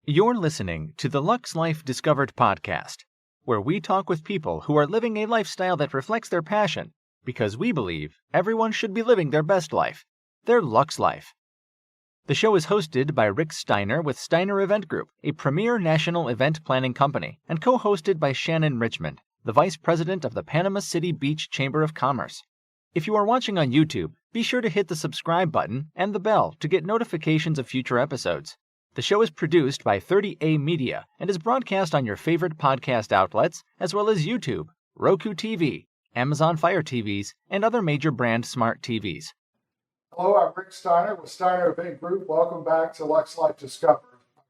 You're listening to the Lux Life Discovered podcast, where we talk with people who are living a lifestyle that reflects their passion, because we believe everyone should be living their best life, their Lux Life. The show is hosted by Rick Steiner with Steiner Event Group, a premier national event planning company, and co-hosted by Shannon Richmond, the Vice President of the Panama City Beach Chamber of Commerce. If you are watching on YouTube, be sure to hit the subscribe button and the bell to get notifications of future episodes. The show is produced by 30A Media and is broadcast on your favorite podcast outlets, as well as YouTube, Roku TV, Amazon Fire TVs, and other major brand smart TVs. Hello, I'm Rick Steiner with Steiner Event Group. Welcome back to Lux Life Discovered.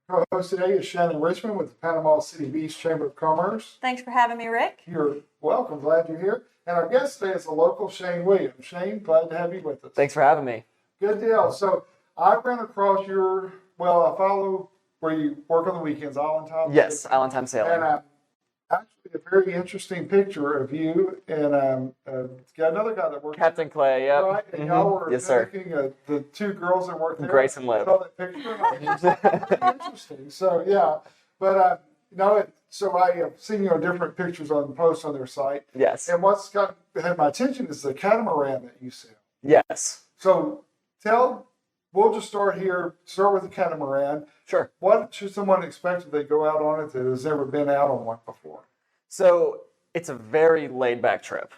Our co-host today is Shannon Richmond with the Panama City Beach Chamber of Commerce. Thanks for having me, Rick. You're welcome. Glad you're here. And our guest today is the local Shane Williams. Shane, glad to have you with us. Thanks for having me. Good deal. So I ran across I follow where you work on the weekends, Island Time. Yes, Island Time Sailing. And actually a very interesting picture of you and got another guy that works. Captain Clay, yep. Right, and y'all were Yes, sir. the two girls that worked there. Grace and Liv. I saw that picture. Interesting. So yeah, but so I have seen different pictures on posts on their site. Yes. And what's had my attention is the catamaran that you sail. Yes. So we'll just start with the catamaran. Sure. What should someone expect if they go out on it that has never been out on one before? So it's a very laid-back trip.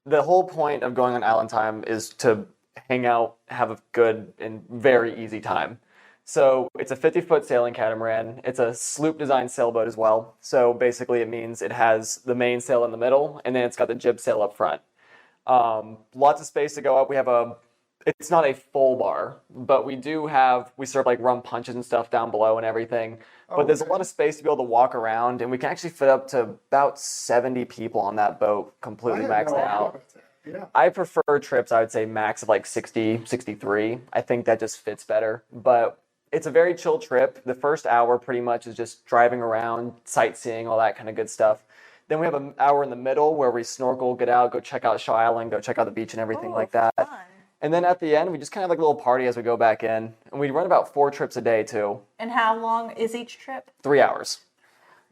The whole point of going on Island Time is to hang out, have a good and very easy time. So it's a 50-foot sailing catamaran. It's a sloop-designed sailboat as well. So basically it means it has the main sail in the middle, and then it's got the jib sail up front. Lots of space to go up. It's not a full bar, but we serve like rum punches and stuff down below and everything. But there's a lot of space to be able to walk around, and we can actually fit up to about 70 people on that boat completely maxed out. Yeah. I prefer trips, I would say max of like 60, 63. I think that just fits better. But it's a very chill trip. The first hour pretty much is just driving around, sightseeing, all that kind of good stuff. Then we have an hour in the middle where we snorkel, get out, go check out Shaw Island, go check out the beach and everything like that. Fun. And then at the end, we just kind of like a little party as we go back in. And we run about 4 trips a day, too. And how long is each trip? 3 hours.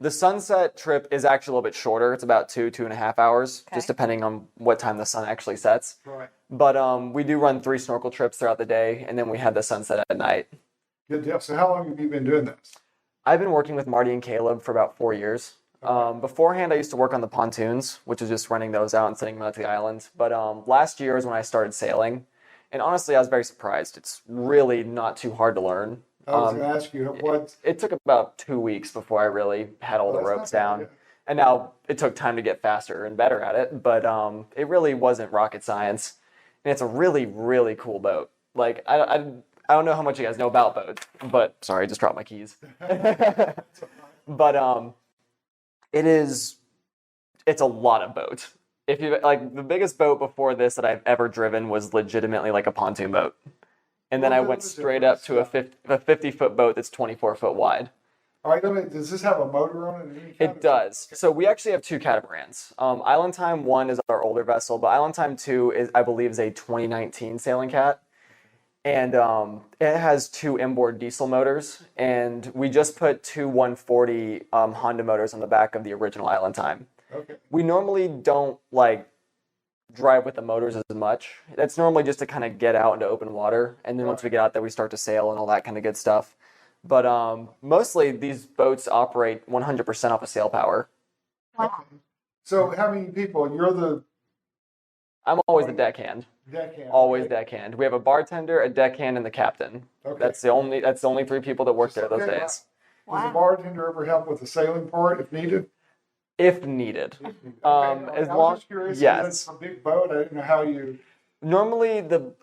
The sunset trip is actually a little bit shorter. It's about 2.5 hours, just depending on what time the sun actually sets. Right. But we do run 3 snorkel trips throughout the day, and then we have the sunset at night. Good deal. So how long have you been doing this? I've been working with Marty and Caleb for about 4 years. Beforehand, I used to work on the pontoons, which is just running those out and sending them out to the island. But last year is when I started sailing. And honestly, I was very surprised. It's really not too hard to learn. I was going to ask you, what? It took about 2 weeks before I really had all the ropes down. And now it took time to get faster and better at it. But it really wasn't rocket science. And it's a really, really cool boat. Like, I don't know how much you guys know about boats. But, sorry, I just dropped my keys. But it's a lot of boat. If you like, the biggest boat before this that I've ever driven was legitimately like a pontoon boat, and then I went straight up to a 50-foot boat that's 24 foot wide. All right, does this have a motor on it? It does. So we actually have 2 catamarans. Island Time 1 is our older vessel, but Island Time 2 I believe is a 2019 sailing cat, and it has 2 inboard diesel motors, and we just put 2 140 Honda motors on the back of the original Island Time. Okay. We normally don't drive with the motors as much. That's normally just to kind of get out into open water, and then once we get out there, we start to sail and all that kind of good stuff. But mostly these boats operate 100% off of sail power. Wow. So how many people? I'm always the deckhand. Deckhand. Always deckhand. We have a bartender, a deckhand, and the captain. Okay. That's the only 3 people that work there those days. Does the bartender ever help with the sailing part if needed? If needed. I was just curious. Yes. It's a big boat. I didn't know how you. Normally, the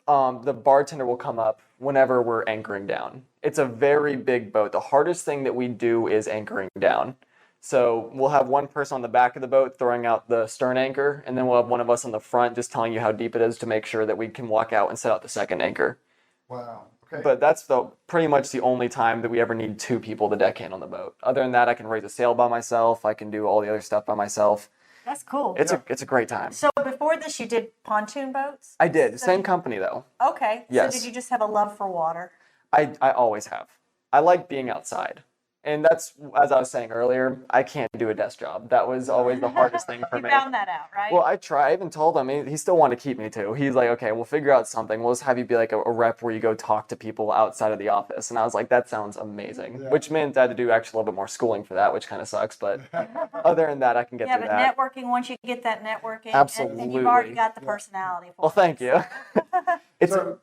bartender will come up whenever we're anchoring down. It's a very big boat. The hardest thing that we do is anchoring down. So we'll have one person on the back of the boat throwing out the stern anchor, and then we'll have one of us on the front just telling you how deep it is to make sure that we can walk out and set out the second anchor. Wow. Okay. But that's pretty much the only time that we ever need 2 people to deckhand on the boat. Other than that, I can raise a sail by myself. I can do all the other stuff by myself. That's cool. It's a great time. So before this, you did pontoon boats? I did. Same company, though. Okay. Yes. So did you just have a love for water? I always have. I like being outside. And that's, as I was saying earlier, I can't do a desk job. That was always the hardest thing for You me. found that out, right? Well, I tried. I even told him. He still wanted to keep me too. He's like, okay, we'll figure out something. We'll just have you be like a rep where you go talk to people outside of the office. And I was like, that sounds amazing. Yeah. Which meant I had to do actually a little bit more schooling for that, which kind of sucks. But other than that, I can get Yeah, through but that. networking, once you get that networking, and Absolutely. you've already got the personality for Well, it. thank you. It's So,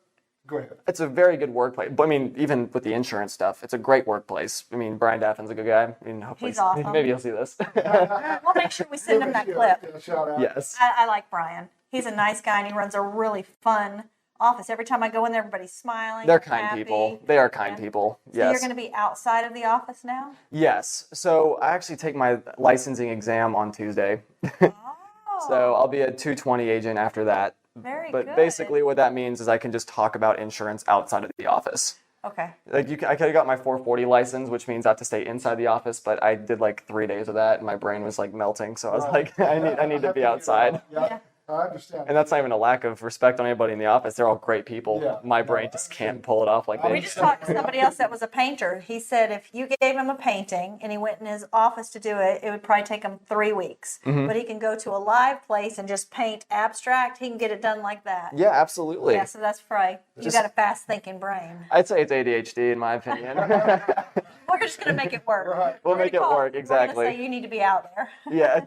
go ahead. It's a very good workplace. But I mean, even with the insurance stuff, it's a great workplace. I mean, Brian Daffin's a good guy. I mean, hopefully, He's awesome. maybe he'll see this. We'll make sure we send him that clip. Yeah, shout out. Yes. I like Brian. He's a nice guy, and he runs a really fun office. Every time I go in there, everybody's smiling. They're they're kind happy. people. They are kind Yeah. people. So Yes. you're going to be outside of the office now? Yes. So I actually take my licensing exam on Tuesday. Oh, So I'll be a 220 agent after that. very But good. basically what that means is I can just talk about insurance outside of the office. Okay. Like I could have got my 440 license, which means I have to stay inside the office, but I did like 3 days of that and my brain was like melting. So I was Right. like, I need to be outside. Yeah, I understand. And that's not even a lack of respect on anybody in the office. They're all great people. Yeah. My No, brain I just understand. can't pull it off like We We they just do. talked to somebody else that was a painter. He said if you gave him a painting and he went in his office to do it, it would probably take him 3 weeks. Mm-hmm. But he can go to a live place and just paint abstract. He can get it done like that. Yeah, absolutely. Yeah, so that's right. You Just- got a fast thinking brain. I'd say it's ADHD in my opinion. We're just going to make it work. Right. We'll We're make gonna it call- work, We're exactly. going to say you need to be out there. Yeah,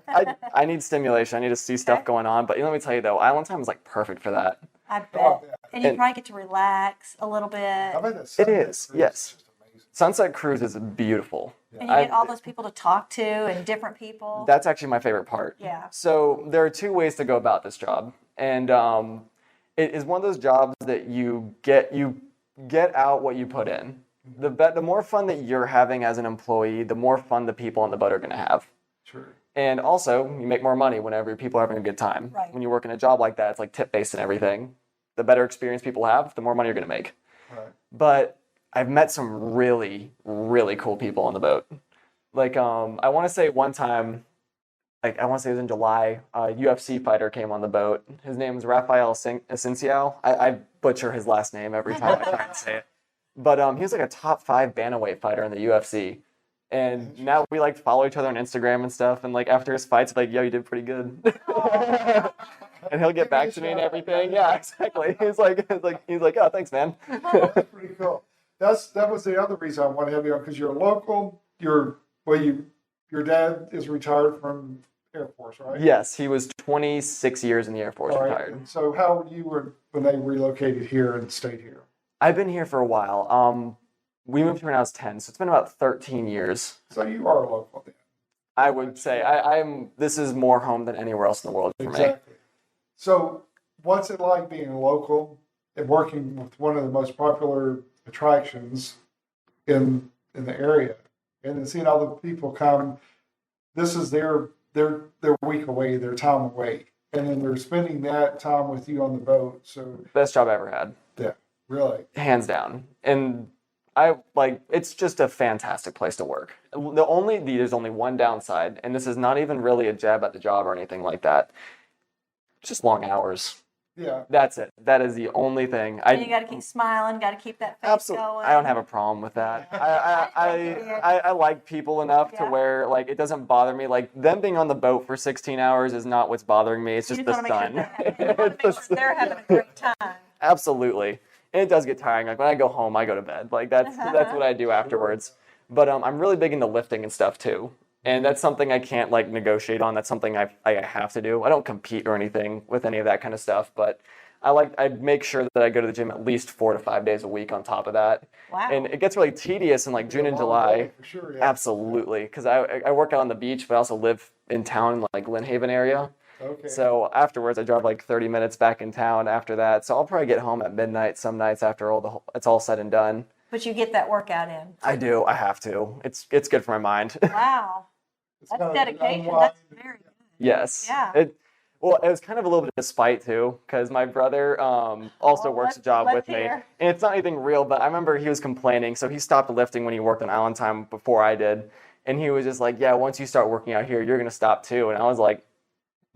I need stimulation. I need to see stuff Okay. going on. But let me tell you though, Island Time is like perfect for that. I bet. Oh, yeah. And you And- probably get to relax a little bit. I bet that It Sunday is, cruise yes. just amazing. Sunset Cruise is beautiful. And you get all those people to talk to and different people. That's actually my favorite part. Yeah. So there are two ways to go about this job, and it is one of those jobs that you get out what you put in. The more fun that you're having as an employee, the more fun the people on the boat are going to have. True. And also, you make more money whenever people are having a good time. Right. When you work in a job like that, it's like tip-based and everything. The better experience people have, the more money you're going to make. Right. But I've met some really, really cool people on the boat. Like, I want to say one time, like I want to say it was in July, a UFC fighter came on the boat. His name was Rafael Asensio. I butcher his last name every time I try and say it. But he was like a top 5 bantamweight fighter in the UFC. And now we like follow each other on Instagram and stuff. And like after his fights, like, yo, you did pretty good. And he'll get back to me and everything. Yeah, exactly. He's like, oh, thanks, man. That's pretty cool. That was the other reason I wanted to have you on, because you're local. Your dad is retired from Air Force, right? Yes, he was 26 years in the Air Force, All right. retired. And so how you were when they relocated here and stayed here? I've been here for a while. We moved here when I was 10, so it's been about 13 years. So you are local then. I would say this is more home than anywhere else in the world for me. Exactly. So what's it like being local and working with one of the most popular attractions in the area, and then seeing all the people come? This is their week away, their time away, and then they're spending that time with you on the boat. So Best job I ever had, yeah, really. hands down. And it's just a fantastic place to work. There's only one downside, and this is not even really a jab at the job or anything like that. Just long hours. Yeah. That's it. That is the only thing. And you got to keep smiling, got to keep that face Absolutely. going. I don't have a problem with that. I like people enough to Yeah. where like it doesn't bother me. Like them being on the boat for 16 hours is not what's bothering me. It's You just the wanna make sure sun. they're having a great time. Absolutely. And it does get tiring. Like when I go home, I go to bed. Like that's what I do afterwards. But I'm really big into lifting and stuff too. And that's something I can't like negotiate on. That's something I have to do. I don't compete or anything with any of that kind of stuff, but I make sure that I go to the gym at least 4 to 5 days a week on top of that. Wow. And it gets really tedious in like June and July. For sure, yeah. Absolutely. Because I work out on the beach, but I also live in town in like Lynn Haven area. Okay. So afterwards, I drive like 30 minutes back in town after that. So I'll probably get home at midnight some nights after it's all said and done. But you get that workout in. I do. I have to. It's good for my mind. Wow. It's That's kind of dedication. unwind. That's very good. Yes. Yeah. It was kind of a little bit of spite too, because my brother also Well, works a job let's with me, hear. and it's not anything real. But I remember he was complaining, so he stopped lifting when he worked on Island Time before I did, and he was just like, "Yeah, once you start working out here, you're gonna stop too." And I was like,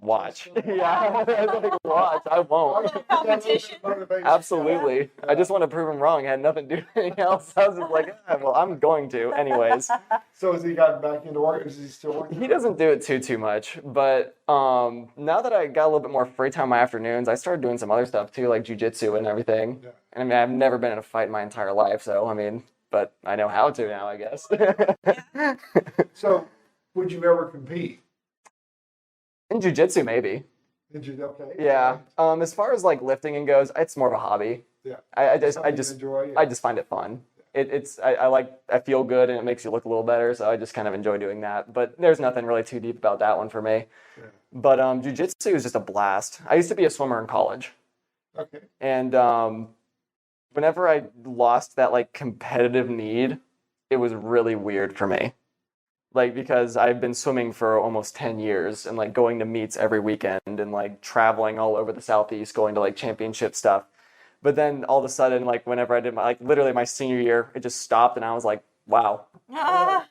watch. Yeah, like, watch. I won't. Competition. Absolutely. I just want to prove him wrong. It had nothing to do with anything else. I was just like, well, I'm going to anyways. So has he gotten back into work? Is he still working? He doesn't do it too much, but now that I got a little bit more free time in my afternoons, I started doing some other stuff too, like jujitsu and everything. Yeah. And I mean, I've never been in a fight in my entire life, so I mean, but I know how to now, I guess. So would you ever compete? In jujitsu, maybe. Did you? Okay. Yeah. As far as like lifting and goes, it's more of a hobby. Yeah. I Something just you enjoy. Yeah. I just find it fun. I feel good and it makes you look a little better, so I just kind of enjoy doing that. But there's nothing really too deep about that one for me. Yeah. But jujitsu is just a blast. I used to be a swimmer in college, Okay. and whenever I lost that like competitive need, it was really weird for me. Like, because I've been swimming for almost 10 years and like going to meets every weekend and like traveling all over the Southeast, going to like championship stuff. But then all of a sudden, like whenever I did my, like literally my senior year, it just stopped and I was like, wow,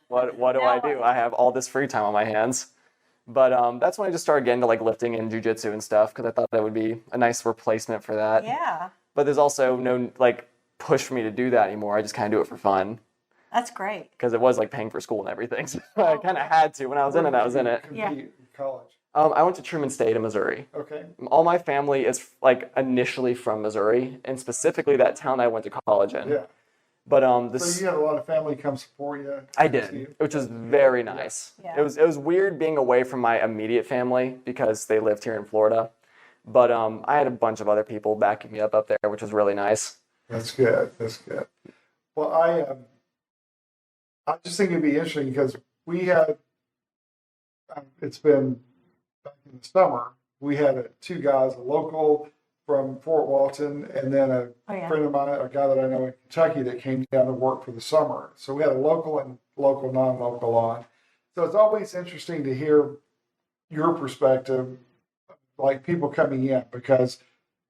what do I do? I have all this free time on my hands. But that's when I just started getting to like lifting and jujitsu and stuff, because I thought that would be a nice replacement for that. Yeah, But there's also no like push for me to do that anymore. I just kind of do it for fun, that's great. because it was like paying for school and everything. So I kind of had to. When I was in it, I was in it. Yeah. Compete in college. I went to Truman State in Missouri. Okay. All my family is like initially from Missouri, and specifically that town I went to college in. Yeah. But So you had a lot of family come support you. I see did, you. which was very nice. Yeah. It was weird being away from my immediate family because they lived here in Florida. But I had a bunch of other people backing me up there, which was really nice. That's good. That's good. Well, I just think it'd be interesting because we had, it's been back in the summer, we had two guys, a local from Fort Walton, and then a Oh, yeah. friend of mine, a guy that I know in Kentucky that came down to work for the summer. So we had a local and local, non-local on. So it's always interesting to hear your perspective, like people coming in, because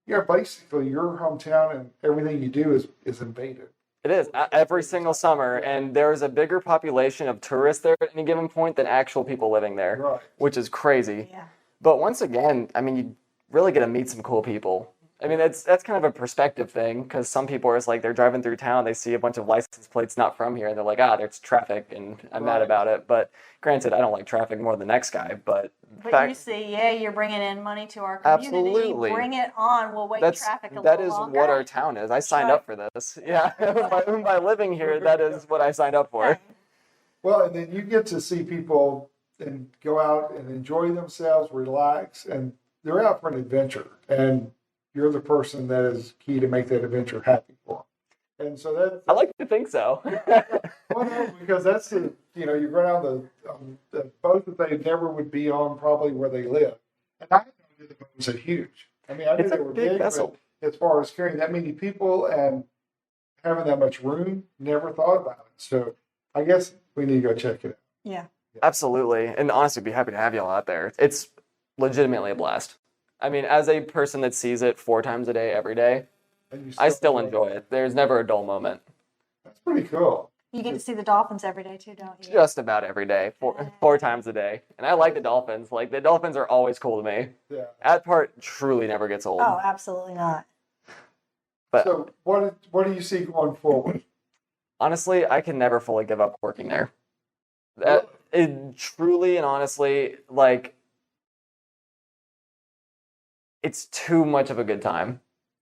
basically your hometown and everything you do is invaded. It is every single summer, and there is a bigger population of tourists there at any given point than actual people living there, Right. which is crazy. Yeah. But once again, I mean, you really get to meet some cool people. I mean, that's kind of a perspective thing, because some people are just like, they're driving through town, they see a bunch of license plates not from here, and they're like, there's traffic, and I'm mad Right. about it. But granted, I don't like traffic more than the next guy, but But you see, you're bringing in money to our community. Absolutely. Bring it on. We'll wait traffic a that little is longer. what our town is. I signed right. up for this. Yeah, by living here, that is what I signed up for. Okay. Well, and then you get to see people and go out and enjoy themselves, relax, and they're out for an adventure. And you're the person that is key to make that adventure happy for them. And so that, I like to think so. well, no, because that's you run out the boat that they never would be on, probably where they live. And I knew the boats are huge. I mean, I knew It's they a were big big, vessel. but as far as carrying that many people and having that much room, never thought about it. So I guess we need to go check it out. Yeah. Absolutely. And honestly, I'd be happy to have y'all out there. It's legitimately a blast. I mean, as a person that sees it 4 times a day, every day, And you I still enjoy it. There's never a dull moment. That's pretty cool. You get to see the dolphins every day too, don't you? Just about every day, 4 times a day. And I like the dolphins. Like, the dolphins are always cool to me. Yeah. That part truly never gets old. Oh, absolutely not. But So what do you see going forward? honestly, I can never fully give up working there. It truly and honestly, like, it's too much of a good time.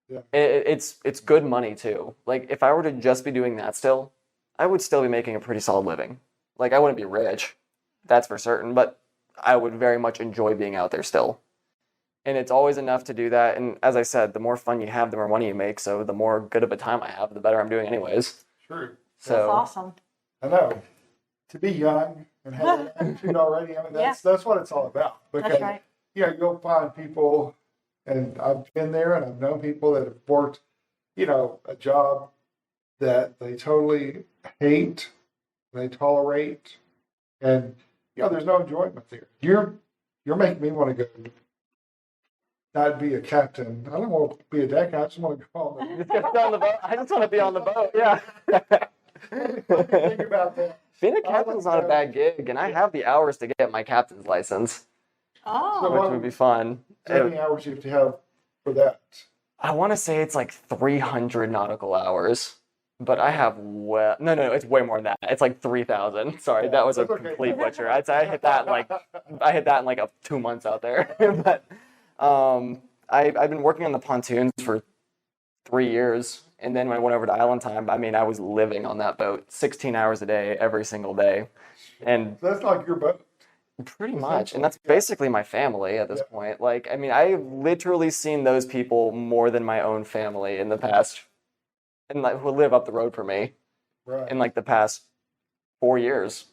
Yeah. It's good money too. Like, if I were to just be doing that still, I would still be making a pretty solid living. Like, I wouldn't be rich, that's for certain, but I would very much enjoy being out there still. And it's always enough to do that. And as I said, the more fun you have, the more money you make. So the more good of a time I have, the better I'm doing anyways. True. So That's awesome. I know. To be young and have an attitude already, I mean, that's what it's all about. Because, That's right. you'll find people, and I've been there and I've known people that have worked, a job that they totally hate, they tolerate, and, there's no enjoyment there. You're making me want to go not be a captain. I don't want to be a deck. I just want to go on the Get on the boat. I just want to be on the boat. Yeah. think about that. Being a captain's not a bad gig, and I have the hours to get my captain's license. Oh, which would be fun. How many hours you have to have for that? I want to say it's like 300 nautical hours, but I have no, it's way more than that. It's like 3,000. Sorry, that was a That's okay. complete butcher. I hit that in like 2 months out there. But I've been working on the pontoons for 3 years, and then when I went over to Island Time, I mean, I was living on that boat 16 hours a day, every single day, and So that's like your boat. pretty much, and that's basically my family at this point. Like, I mean, I've literally seen those people more than my own family in the past, and like who live up the road from me Right. in like the past 4 years.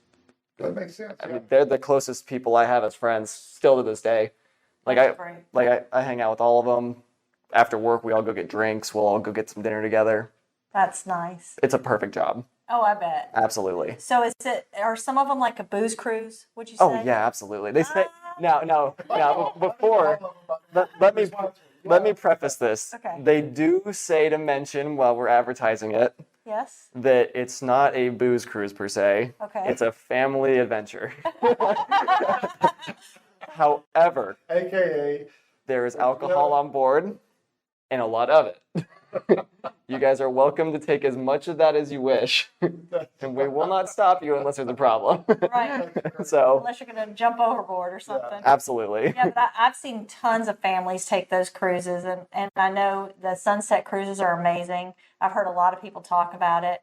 That makes sense. I mean, they're the closest people I have as friends still to this day. Like that's great. I hang out with all of them. After work, we all go get drinks. We'll all go get some dinner together. That's nice. It's a perfect job. Oh, I bet. Absolutely. So are some of them like a booze cruise, would you say? Oh yeah, absolutely. They say now before let me preface this. Okay. They do say to mention while we're advertising it Yes? that it's not a booze cruise per se. Okay. It's a family adventure. However, AKA. there is alcohol on board and a lot of it. You guys are welcome to take as much of that as you wish, and we will not stop you unless there's a problem. Right. So, Unless you're going to jump overboard or something. absolutely. Yeah, but I've seen tons of families take those cruises, and I know the sunset cruises are amazing. I've heard a lot of people talk about it.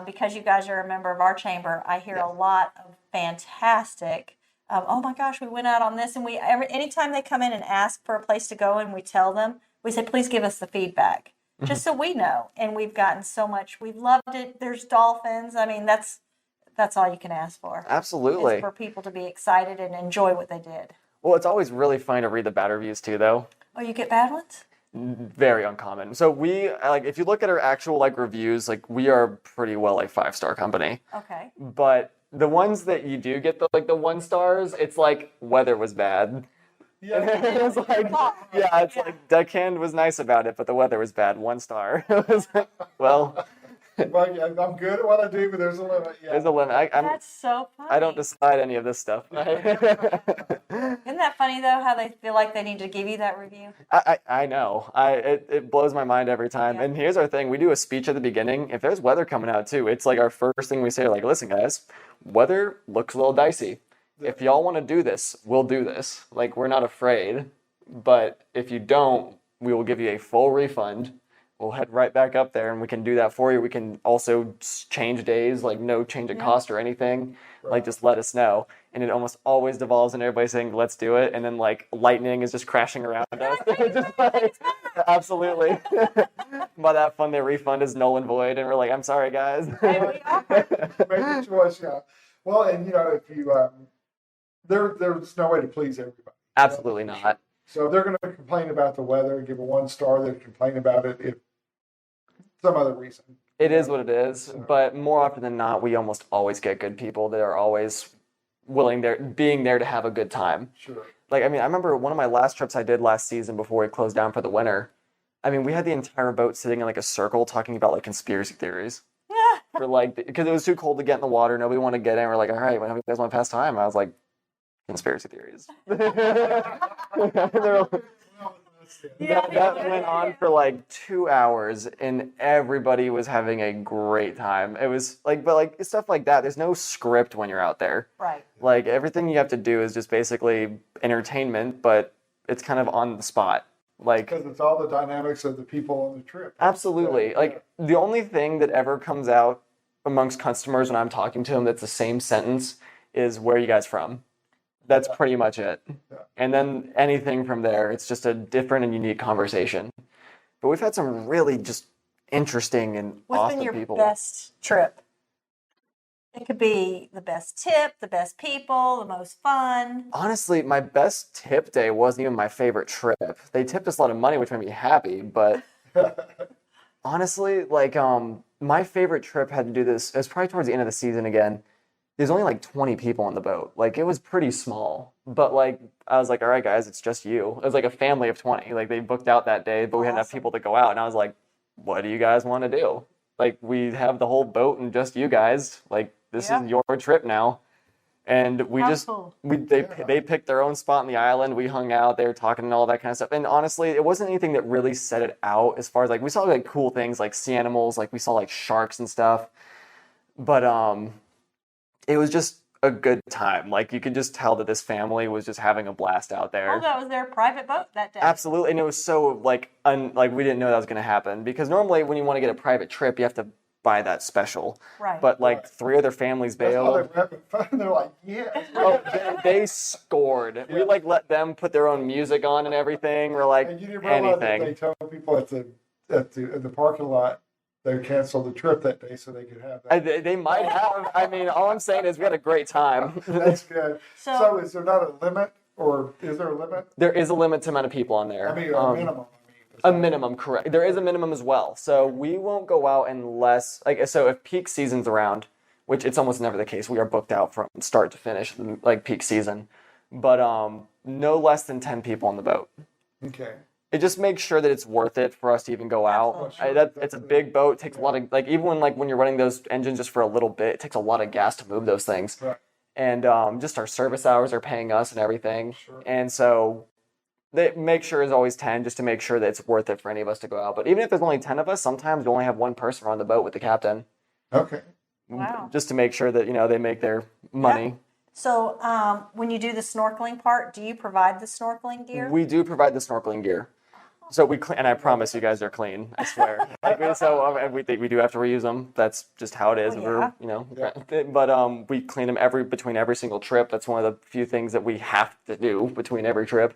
Because you guys are a member of our chamber, I hear a lot of fantastic, oh my gosh, we went out on this, and anytime they come in and ask for a place to go and we tell them, we say, please give us the feedback, just so we know. And we've gotten so much, we've loved it. There's dolphins. I mean, that's all you can ask for. Absolutely. Is for people to be excited and enjoy what they did. Well, it's always really fun to read the bad reviews too, though. Oh, you get bad ones? Very uncommon. So we if you look at our actual reviews, we are pretty well a 5-star company. Okay. But the ones that you do get the 1 stars, it's like weather was bad. Yeah. It's like deckhand was nice about it, but the weather was bad. 1 star. It was like, well, Well, yeah, I'm good at what I do, but there's a limit. Yeah. there's a limit. That's so funny. I don't decide any of this stuff. Isn't that funny though? How they feel like they need to give you that review? I know. It blows my mind every time. Yeah. And here's our thing: we do a speech at the beginning. If there's weather coming out too, it's like our first thing we say. Like, listen, guys, weather looks a little dicey. If y'all want to do this, we'll do this. Like, we're not afraid. But if you don't, we will give you a full refund. We'll head right back up there, and we can do that for you. We can also change days, no change in cost or anything. Just let us know. And it almost always devolves in everybody saying, let's do it. And then, lightning is just crashing around us. Absolutely. By that fun, their refund is null and void. And we're like, I'm sorry, guys. Make a choice, yeah. Well, and if you there's no way to please everybody. Absolutely not. So if they're going to complain about the weather, give a 1 star. They complain about it if some other reason. It is what it is, but more often than not, we almost always get good people that are always being there to have a good time. Sure. I remember one of my last trips I did last season before we closed down for the winter. We had the entire boat sitting in a circle talking about conspiracy theories. Because it was too cold to get in the water, nobody wanted to get in. We're like, all right, when you guys want to pass time? I was like, conspiracy theories. That went on for 2 hours, and everybody was having a great time. It was but stuff like that. There's no script when you're out there. Right. Everything you have to do is just basically entertainment, but it's kind of on the spot. Because it's all the dynamics of the people on the trip. Absolutely. The only thing that ever comes out amongst customers when I'm talking to them that's the same sentence is, where are you guys from? That's pretty much it. Yeah. And then anything from there, it's just a different and unique conversation. But we've had some really just interesting and What's awesome been your people. best trip? It could be the best tip, the best people, the most fun. Honestly, my best tip day wasn't even my favorite trip. They tipped us a lot of money, which made me happy, but honestly, my favorite trip had to do this. It was probably towards the end of the season again. There's only 20 people on the boat. It was pretty small. But I was like, all right, guys, it's just you. It was a family of 20. They booked out that day, but we had enough people to go out. And I was like, what do you guys want to do? We have the whole boat and just you guys. This is your trip now. And we How just cool. they picked their own spot on the island. We hung out, they were talking and all that kind of stuff. And honestly, it wasn't anything that really set it out as far as like we saw like cool things like sea animals, like we saw like sharks and stuff. But it was just a good time. Like you could just tell that this family was just having a blast out there. Oh, that was their private boat that day. Absolutely, and it was so like like we didn't know that was going to happen because normally when you want to get a private trip, you have to buy that special. Right. But like 3 other families That's why bailed. they're having fun. They're like, yeah. Oh, they scored. We like let them put their own music on and everything. We're like And you didn't realize that anything. they told people in the parking lot they canceled the trip that day so they could have that. They might have. I mean, all I'm saying is we had a great time. That's good. So- So is there not a limit, or is there a limit? There is a limit to amount of people on there. I mean, a minimum. A minimum, correct. There is a minimum as well. So we won't go out unless, like, so if peak season's around, which it's almost never the case, we are booked out from start to finish, like peak season. But no less than 10 people on the boat. Okay. It just makes sure that it's worth it for us to even go out. Absolutely. It's a big boat. It takes a lot of, like, even when you're running those engines just for a little bit, it takes a lot of gas to move those things. Right. And just our service hours are paying us and everything. Sure. And so they make sure it's always 10 just to make sure that it's worth it for any of us to go out. But even if there's only 10 of us, sometimes we only have one person on the boat with the captain. Okay. Wow. Just to make sure that, they make their money. So when you do the snorkeling part, do you provide the snorkeling gear? We do provide the snorkeling gear. So we clean, and I promise you guys are clean. I swear. We do have to reuse them. That's just how it is. Well, yeah. But we clean them between every single trip. That's one of the few things that we have to do between every trip.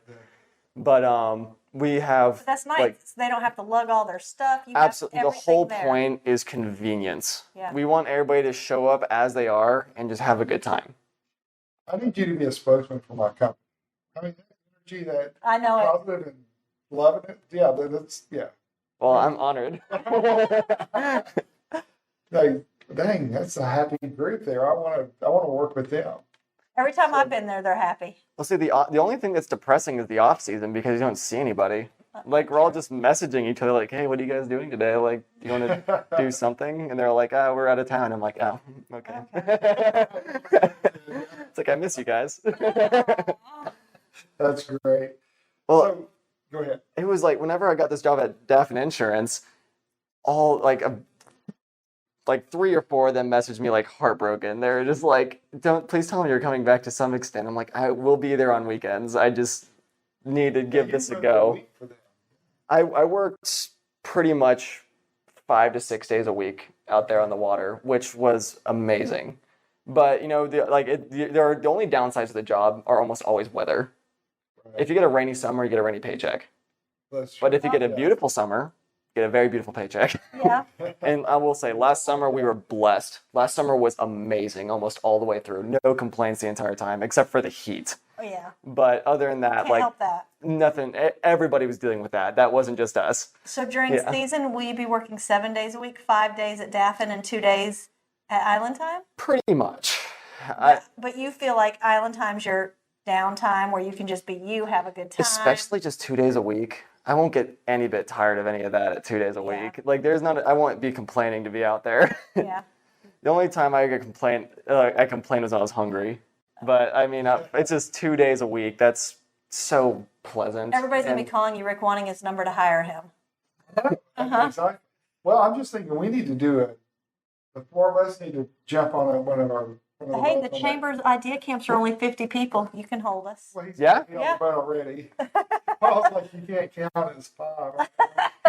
But we have. That's nice. like, They don't have to lug all their stuff. You have absolutely. The everything whole there. point is convenience. Yeah. We want everybody to show up as they are and just have a good time. I need you to be a spokesman for my company. I mean, that energy, that I know it. positive and loving it. Yeah, that's Well, I'm honored. Like, dang, that's a happy group there. I want to work with them. Every time I've been there, they're happy. Well, see, the only thing that's depressing is the off season because you don't see anybody. Like we're all just messaging each other, like, "Hey, what are you guys doing today? Like, do you want to do something?" And they're like, "Oh, we're out of town." I'm like, "Oh, okay." It's like I miss you guys. That's great. Well, So, go ahead. it was like whenever I got this job at Dolphin Insurance, all like 3 or 4 of them messaged me like heartbroken. They're just like, please tell me you're coming back to some extent. I'm like, I will be there on weekends. I just need to give this a go. I worked pretty much 5 to 6 days a week out there on the water, which was amazing. But the only downsides of the job are almost always weather. If you get a rainy summer, you get a rainy paycheck. But if you get a beautiful summer, you get a very beautiful paycheck. Yeah. And I will say, last summer we were blessed. Last summer was amazing, almost all the way through. No complaints the entire time, except for the heat. Oh, yeah. But other than that, Can't help that. nothing. Everybody was dealing with that. That wasn't just us. So during Yeah. season, will you be working 7 days a week, 5 days at Daffin and 2 days at Island Time? Pretty much. But you feel like Island Time's your downtime where you can just be you, have a good time. Especially just 2 days a week. I won't get any bit tired of any of that at 2 days a Yeah. week. Like I won't be complaining to be out there. Yeah. The only time I complained was when I was hungry. But I mean, it's just 2 days a week. That's so pleasant. Everybody's going to And- be calling you Rick, wanting his number to hire him. Exactly. Well, I'm just thinking we need to do it. The 4 of us need to jump on one of our. Hey, the Chamber's idea camps are only 50 people. You can hold us. Well, he's Yeah? on the boat already. Paul's like, you can't count as 5.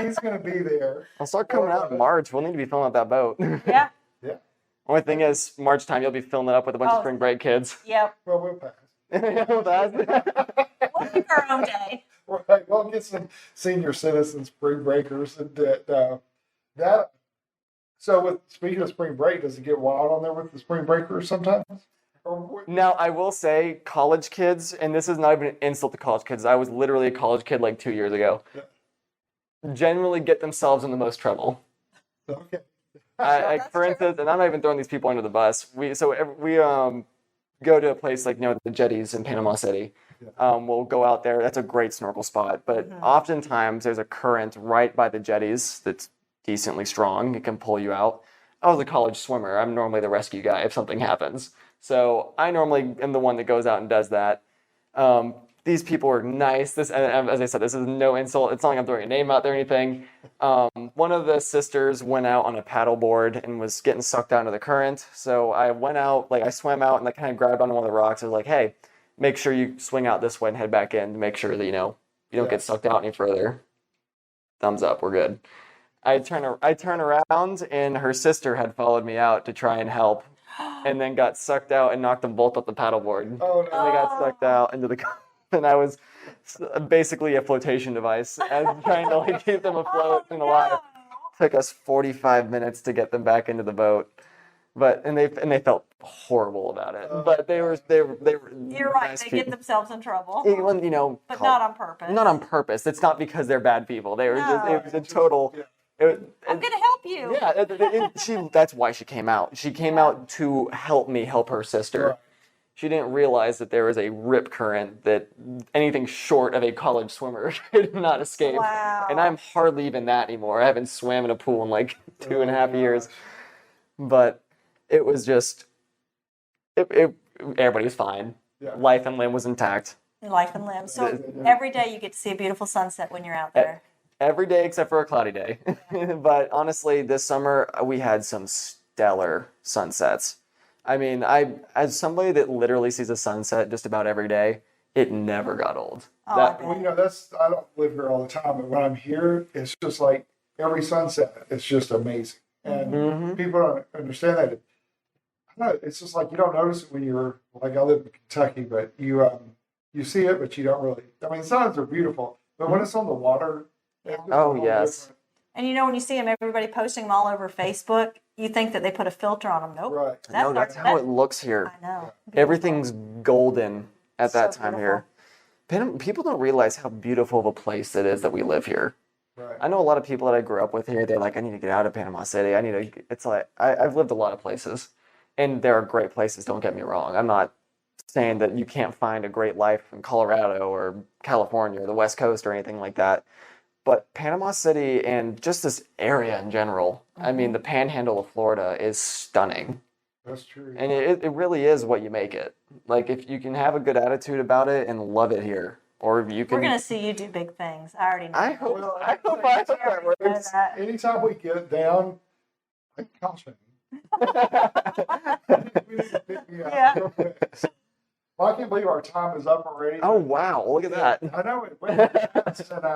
He's going to be there. I'll start coming out in March. We'll need to be filling up that boat. Yeah. Yeah. Only thing is, March time, you'll be filling it up with a bunch of Oh. spring break kids. Yep. Well, we'll pass. We'll pick our own day. Right. We'll get some senior citizen spring breakers and that. So, speaking of spring break, does it get wild on there with the spring breakers sometimes? Now, I will say, college kids, and this is not even an insult to college kids. I was literally a college kid like 2 years ago. Yeah. Generally get themselves in the most trouble. Okay. For instance, and I'm not even throwing these people under the bus. We go to a place like the jetties in Panama City. We'll go out there. That's a great snorkel spot. But oftentimes there's a current right by the jetties that's decently strong. It can pull you out. I was a college swimmer. I'm normally the rescue guy if something happens. So I normally am the one that goes out and does that. These people were nice. And as I said, this is no insult. It's not like I'm throwing a name out there or anything. One of the sisters went out on a paddleboard and was getting sucked out into the current. So I went out, I swam out and I kind of grabbed onto one of the rocks. I was like, hey, make sure you swing out this way and head back in to make sure that, you don't get sucked out any further. Thumbs up, we're good. I turn around and her sister had followed me out to try and help and then got sucked out and knocked them both off the paddleboard. Oh, no. And they got sucked out into the and I was basically a flotation device. I was trying to keep them afloat and alive. Took us 45 minutes to get them back into the boat, and they felt horrible about it. But they were You're right. nice They people. get themselves in trouble. Even, But not on purpose. Not on purpose. It's not because they're bad people. They were just, it was a total. I'm going to help you. Yeah, that's why she came out. She came out to help me help her sister. Right. She didn't realize that there was a rip current that anything short of a college swimmer could not escape. Wow. And I'm hardly even that anymore. I haven't swam in a pool in 2.5 years. But it was just, everybody was fine. Yeah. Life and limb was intact. Life and limb. So every day you get to see a beautiful sunset when you're out there. Every day except for a cloudy day. But honestly, this summer we had some stellar sunsets. I mean, as somebody that literally sees a sunset just about every day, it never got old. Oh, Well, I don't live here all the time, but when I'm here, it's just like every sunset, it's just amazing. And people don't understand that. I don't know, it's just like you don't notice it when you're, I live in Kentucky, but you see it, but you don't really. I mean, suns are beautiful, but when it's on the water, it's just a Oh, whole yes. different- And when you see them, everybody posting them all over Facebook, you think that they put a filter on them. Nope. Right. No, that's how it looks here. I know. Everything's golden at that So time here. People don't realize how beautiful of a place it is that we live here. Right. I know a lot of people that I grew up with here, they're like, I need to get out of Panama City. It's like, I've lived a lot of places. And there are great places, don't get me wrong. I'm not saying that you can't find a great life in Colorado or California or the West Coast or anything like that. But Panama City and just this area in general, I mean, the panhandle of Florida is stunning. That's true. And it really is what you make it. If you can have a good attitude about it and love it here, or you can. We're going to see you do big things. I already know. I hope that I know works. that. Anytime we get down, I caution. Yeah. Well, I can't believe our time is up already. Oh, wow. Look at that. I know it went fast, and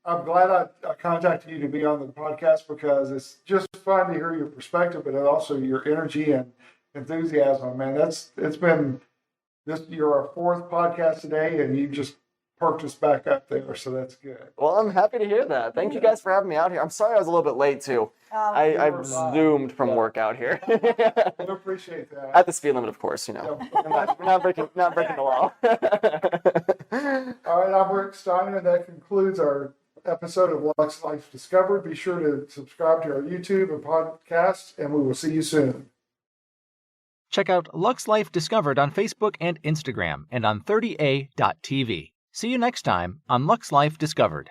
I'm glad I contacted you to be on the podcast because it's just fun to hear your perspective, but also your energy and enthusiasm. Man, you're our fourth podcast today, and you just perked us back up there, so that's good. Well, I'm happy to hear that. Thank you guys for having me out here. I'm sorry I was a little bit late, too. I zoomed from work out here. I appreciate that. At the speed limit, of course, I'm not breaking the law. All right, I'm Rick Steiner, and that concludes our episode of Lux Life Discovered. Be sure to subscribe to our YouTube and podcast, and we will see you soon. Check out Lux Life Discovered on Facebook and Instagram and on 30a.tv. See you next time on Lux Life Discovered.